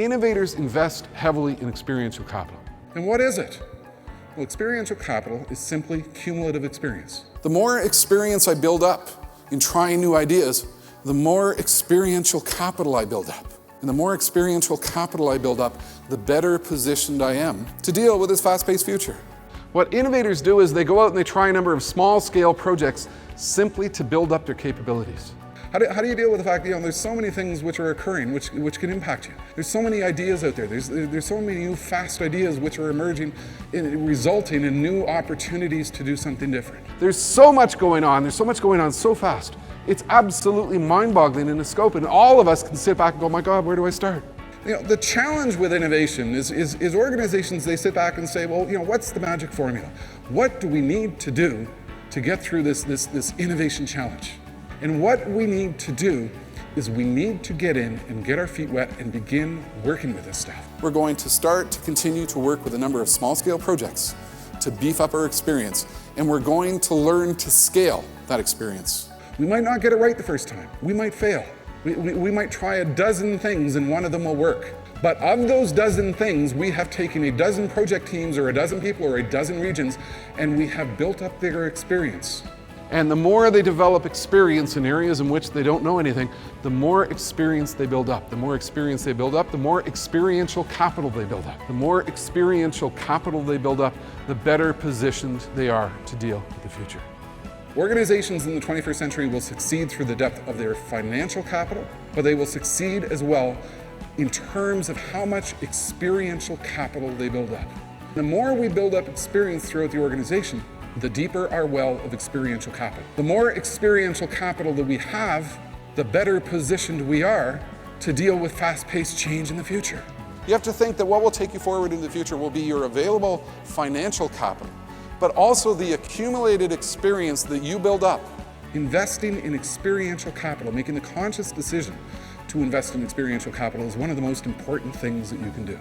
Innovators invest heavily in experiential capital. And what is it? Well, experiential capital is simply cumulative experience. The more experience I build up in trying new ideas, the more experiential capital I build up. And the more experiential capital I build up, the better positioned I am to deal with this fast-paced future. What innovators do is they go out and they try a number of small-scale projects simply to build up their capabilities. How do you deal with the fact that there's so many things which are occurring which can impact you? There's so many ideas out there. There's so many new fast ideas which are emerging, resulting in new opportunities to do something different. There's so much going on. There's so much going on so fast. It's absolutely mind-boggling in the scope, and all of us can sit back and go, my God, where do I start? The challenge with innovation is organizations, they sit back and say, well, what's the magic formula? What do we need to do to get through this innovation challenge? And what we need to do is we need to get in and get our feet wet and begin working with this stuff. We're going to start to continue to work with a number of small-scale projects to beef up our experience, and we're going to learn to scale that experience. We might not get it right the first time. We might fail. We might try a dozen things and one of them will work. But of those dozen things, we have taken a dozen project teams or a dozen people or a dozen regions, and we have built up their experience. And the more they develop experience in areas in which they don't know anything, the more experience they build up. The more experience they build up, the more experiential capital they build up. The more experiential capital they build up, the better positioned they are to deal with the future. Organizations in the 21st century will succeed through the depth of their financial capital, but they will succeed as well in terms of how much experiential capital they build up. The more we build up experience throughout the organization, the deeper our well of experiential capital. The more experiential capital that we have, the better positioned we are to deal with fast-paced change in the future. You have to think that what will take you forward in the future will be your available financial capital, but also the accumulated experience that you build up. Investing in experiential capital, making the conscious decision to invest in experiential capital is one of the most important things that you can do.